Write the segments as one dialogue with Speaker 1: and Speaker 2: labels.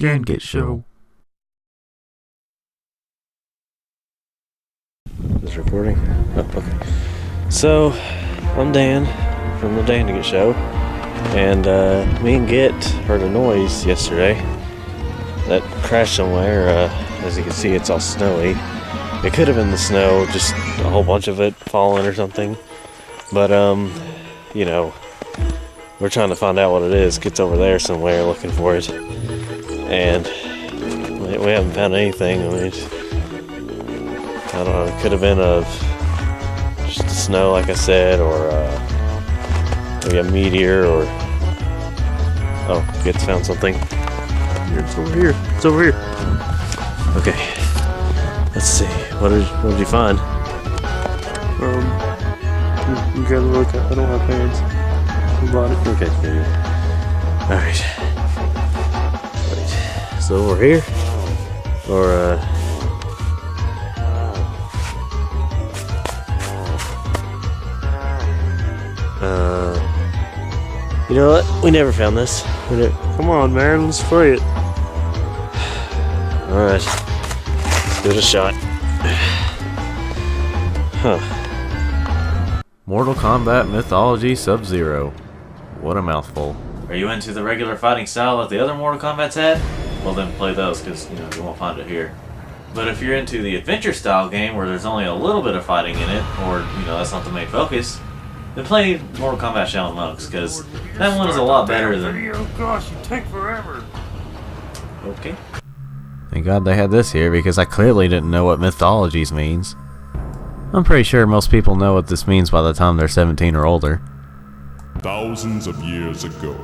Speaker 1: Dan Get Show.
Speaker 2: Is recording? Oh, okay. So, I'm Dan from the Dan Get Show, and me and Git heard a noise yesterday that crashed somewhere. As you can see, it's all snowy. It could have been the snow, just a whole bunch of it falling or something. But, you know, we're trying to find out what it is. Git's over there somewhere looking for it. And we haven't found anything. I mean, I don't know, it could have been just the snow, like I said, or maybe a meteor, or... Oh, Git's found something. It's over here. It's over here. Okay. Let's see. What did you find?
Speaker 1: You gotta look. I don't have pants. I bought it.
Speaker 2: Okay. Alright. Wait. So over here? Or, you know what? We never found this.
Speaker 1: Come on, man. Let's play it.
Speaker 2: Alright. Let's give it a shot. Huh.
Speaker 3: Mortal Kombat Mythologies Sub-Zero. What a mouthful.
Speaker 4: Are you into the regular fighting style that the other Mortal Kombat's had? Well, then play those, because you won't find it here. But if you're into the adventure style game where there's only a little bit of fighting in it, or that's not the main focus, then play Mortal Kombat Shaolin Monks, because that one is a lot better than...
Speaker 1: Oh gosh, you take forever.
Speaker 4: Okay.
Speaker 3: Thank God they had this here, because I clearly didn't know what mythologies means. I'm pretty sure most people know what this means by the time they're 17 or older.
Speaker 5: Thousands of years ago,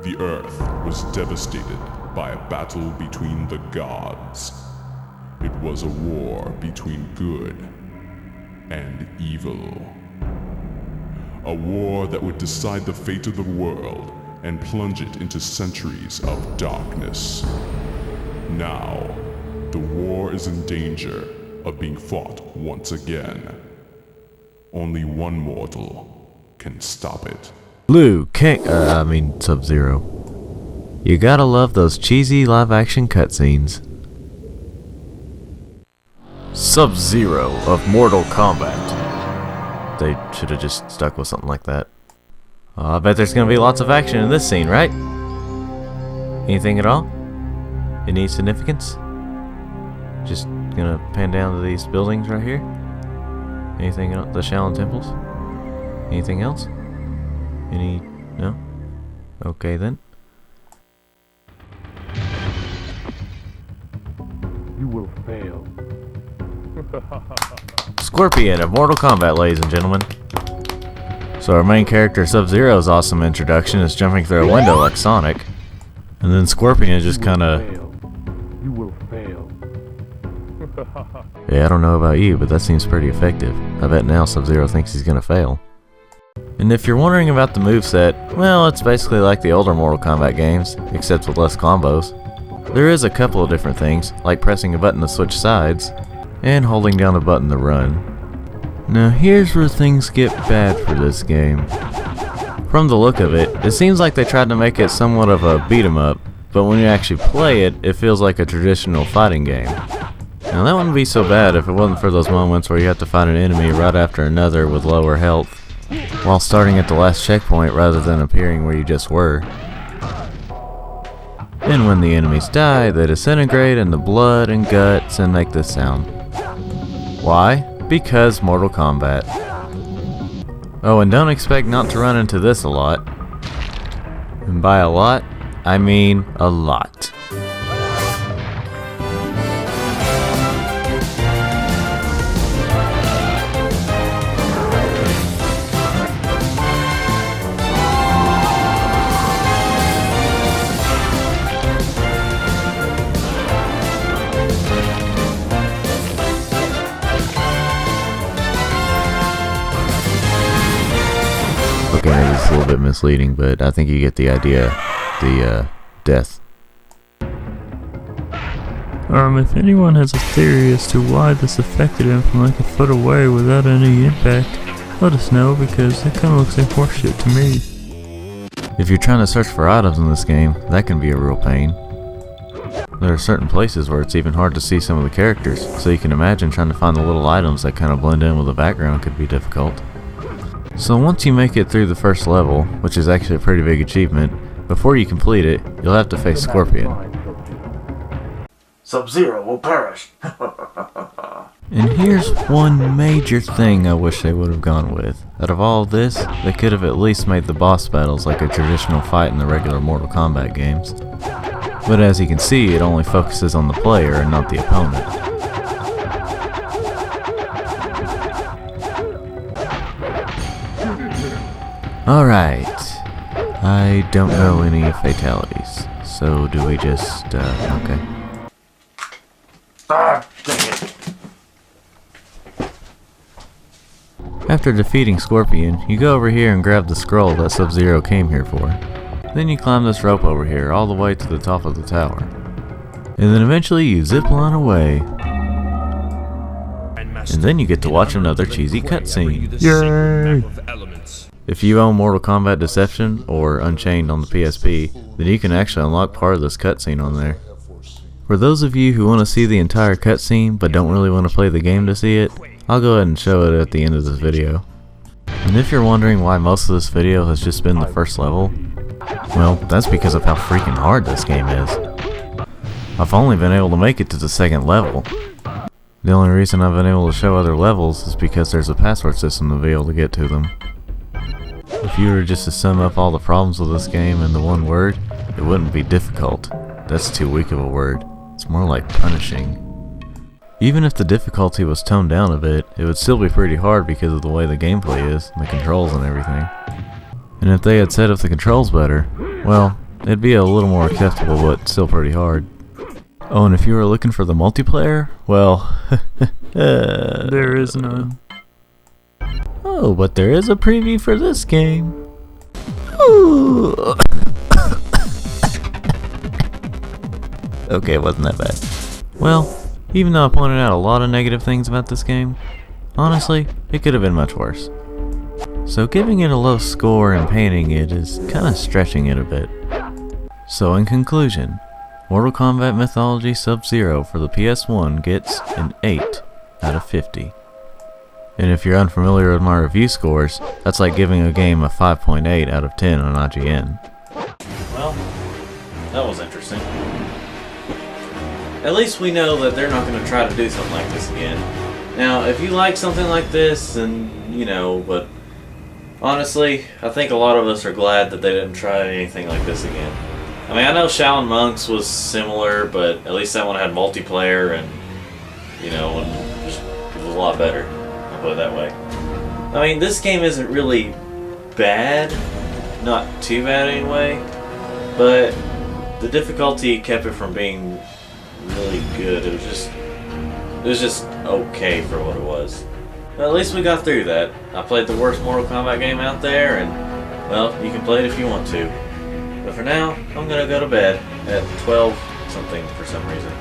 Speaker 5: the Earth was devastated by a battle between the gods. It was a war between good and evil. A war that would decide the fate of the world and plunge it into centuries of darkness. Now, the war is in danger of being fought once again. Only one mortal can stop it.
Speaker 3: Sub-Zero. You gotta love those cheesy live-action cutscenes. Sub-Zero of Mortal Kombat. They should have just stuck with something like that. I bet there's gonna be lots of action in this scene, right? Anything at all? Any significance? Just gonna pan down to these buildings right here? Anything else? The Shaolin temples? Anything else? No? Okay then.
Speaker 1: You will fail.
Speaker 3: Scorpion of Mortal Kombat, ladies and gentlemen. So our main character Sub-Zero's awesome introduction is jumping through a window like Sonic. And then Scorpion is just kinda...
Speaker 1: You will fail.
Speaker 3: Yeah, I don't know about you, but that seems pretty effective. I bet now Sub-Zero thinks he's gonna fail. And if you're wondering about the moveset, well, it's basically like the older Mortal Kombat games, except with less combos. There is a couple of different things, like pressing a button to switch sides, and holding down a button to run. Now here's where things get bad for this game. From the look of it, it seems like they tried to make it somewhat of a beat 'em up, but when you actually play it, it feels like a traditional fighting game. Now that wouldn't be so bad if it wasn't for those moments where you have to fight an enemy right after another with lower health, while starting at the last checkpoint rather than appearing where you just were. And when the enemies die, they disintegrate into blood and guts and make this sound. Why? Because Mortal Kombat. Oh, and don't expect not to run into this a lot. And by a lot, I mean a lot. Okay, maybe it's a little bit misleading, but I think you get the idea. The death.
Speaker 1: If anyone has a theory as to why this affected him from like a foot away without any impact, let us know, because it kinda looks like horseshit to me.
Speaker 3: If you're trying to search for items in this game, that can be a real pain. There are certain places where it's even hard to see some of the characters, so you can imagine trying to find the little items that kind of blend in with the background could be difficult. So once you make it through the first level, which is actually a pretty big achievement, before you complete it, you'll have to face Scorpion.
Speaker 4: Sub-Zero will perish.
Speaker 3: And here's one major thing I wish they would have gone with. Out of all of this, they could have at least made the boss battles like a traditional fight in the regular Mortal Kombat games. But as you can see, it only focuses on the player and not the opponent. Alright, I don't know any fatalities, so do we just, okay.
Speaker 4: Ah, dang it.
Speaker 3: After defeating Scorpion, you go over here and grab the scroll that Sub-Zero came here for. Then you climb this rope over here all the way to the top of the tower. And then eventually you zip line away. And then you get to watch another cheesy cutscene.
Speaker 1: Yay!
Speaker 3: If you own Mortal Kombat Deception or Unchained on the PSP, then you can actually unlock part of this cutscene on there. For those of you who want to see the entire cutscene but don't really want to play the game to see it, I'll go ahead and show it at the end of this video. And if you're wondering why most of this video has just been the first level, well, that's because of how freaking hard this game is. I've only been able to make it to the second level. The only reason I've been able to show other levels is because there's a password system to be able to get to them. If you were just to sum up all the problems with this game in the one word, it wouldn't be difficult. That's too weak of a word. It's more like punishing. Even if the difficulty was toned down a bit, it would still be pretty hard because of the way the gameplay is, and the controls and everything. And if they had set up the controls better, well, it'd be a little more acceptable but still pretty hard. Oh, and if you were looking for the multiplayer, well,
Speaker 1: There is none.
Speaker 3: oh, but there is a preview for this game. Ooh. Okay, it wasn't that bad. Well, even though I pointed out a lot of negative things about this game, honestly, it could have been much worse. So giving it a low score and painting it is kinda stretching it a bit. So in conclusion, Mortal Kombat Mythologies Sub-Zero for the PS1 gets an 8 out of 50. And if you're unfamiliar with my review scores, that's like giving a game a 5.8 out of 10 on IGN.
Speaker 4: Well, that was interesting. At least we know that they're not going to try to do something like this again. Now, if you like something like this, then, you know, but honestly, I think a lot of us are glad that they didn't try anything like this again. I mean, I know Shaolin Monks was similar, but at least that one had multiplayer and, you know, and it was a lot better. I'll put it that way. I mean, this game isn't really bad. Not too bad anyway. But the difficulty kept it from being really good. It was just okay for what it was. But at least we got through that. I played the worst Mortal Kombat game out there, and well, you can play it if you want to. But for now, I'm gonna go to bed at 12 something for some reason.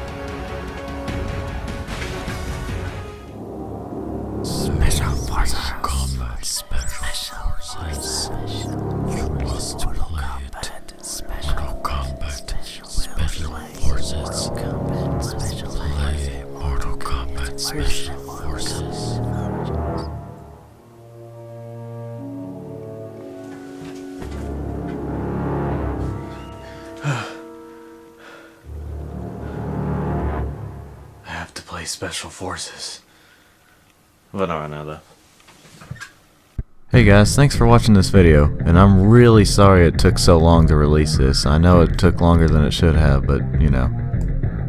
Speaker 3: Special Forces Combat. Special Forces. You must play it. Mortal Kombat. Special Forces. Play Mortal Kombat. Special Forces.
Speaker 4: I have to play Special Forces. But not right now, though.
Speaker 3: Hey guys, thanks for watching this video, and I'm really sorry it took so long to release this. I know it took longer than it should have, but you know.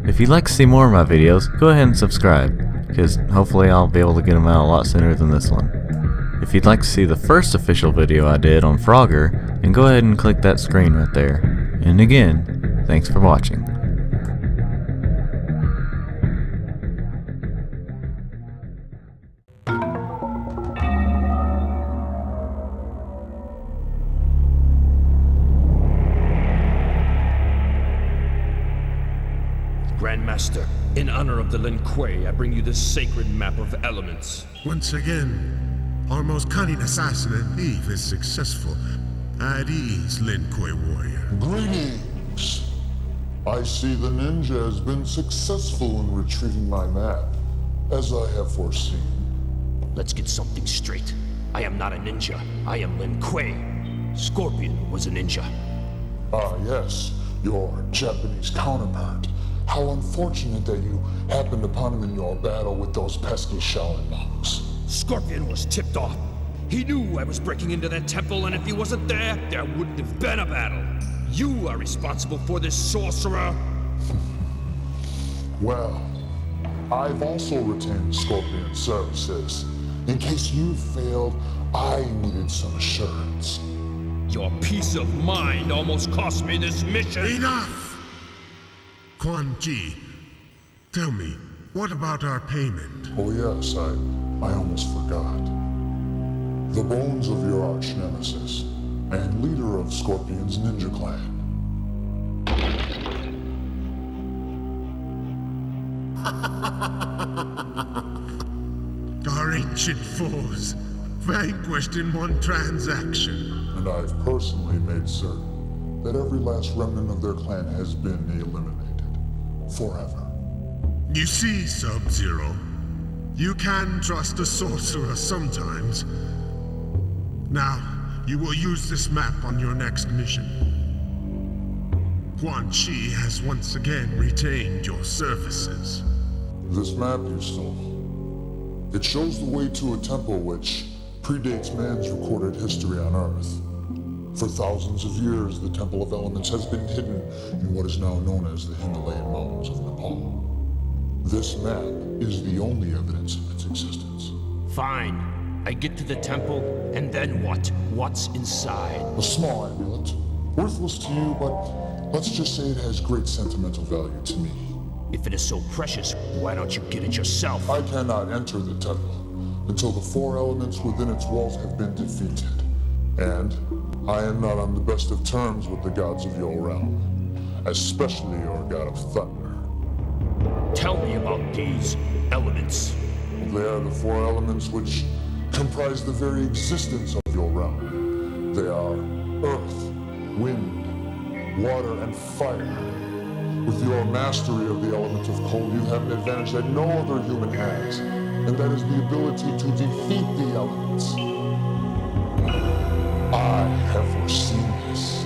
Speaker 3: If you'd like to see more of my videos, go ahead and subscribe, because hopefully I'll be able to get them out a lot sooner than this one. If you'd like to see the first official video I did on Frogger, then go ahead and click that screen right there. And again, thanks for watching.
Speaker 6: Grandmaster, in honor of the Lin Kuei, I bring you this sacred map of elements.
Speaker 7: Once again, our most cunning assassin and thief is successful. At ease, Lin Kuei warrior.
Speaker 8: Greetings! I see the ninja has been successful in retrieving my map, as I have foreseen.
Speaker 6: Let's get something straight. I am not a ninja. I am Lin Kuei. Scorpion was a ninja.
Speaker 8: Ah, yes, your Japanese counterpart. How unfortunate that you happened upon him in your battle with those pesky Shaolin monks.
Speaker 6: Scorpion was tipped off. He knew I was breaking into that temple, and if he wasn't there, there wouldn't have been a battle. You are responsible for this, sorcerer.
Speaker 8: Well, I've also retained Scorpion's services. In case you failed, I needed some assurance.
Speaker 6: Your peace of mind almost cost me this mission.
Speaker 7: Enough! Quan Chi, tell me, what about our payment?
Speaker 8: Oh yes, I almost forgot. The bones of your arch nemesis, and leader of Scorpion's ninja clan.
Speaker 7: Our ancient foes, vanquished in one transaction.
Speaker 8: And I've personally made certain that every last remnant of their clan has been eliminated. Forever.
Speaker 7: You see, Sub-Zero, you can trust a sorcerer sometimes. Now, you will use this map on your next mission. Quan Chi has once again retained your services.
Speaker 8: This map you stole. It shows the way to a temple which predates man's recorded history on Earth. For thousands of years, the Temple of Elements has been hidden in what is now known as the Himalayan Mountains of Nepal. This map is the only evidence of its existence.
Speaker 6: Fine. I get to the temple, and then what? What's inside?
Speaker 8: A small amulet. Worthless to you, but let's just say it has great sentimental value to me.
Speaker 6: If it is so precious, why don't you get it yourself?
Speaker 8: I cannot enter the temple until the 4 elements within its walls have been defeated. And I am not on the best of terms with the gods of your realm, especially your god of thunder.
Speaker 6: Tell me about these elements.
Speaker 8: They are the 4 elements which comprise the very existence of your realm. They are earth, wind, water, and fire. With your mastery of the element of cold, you have an advantage that no other human has, and that is the ability to defeat the elements. I have foreseen this.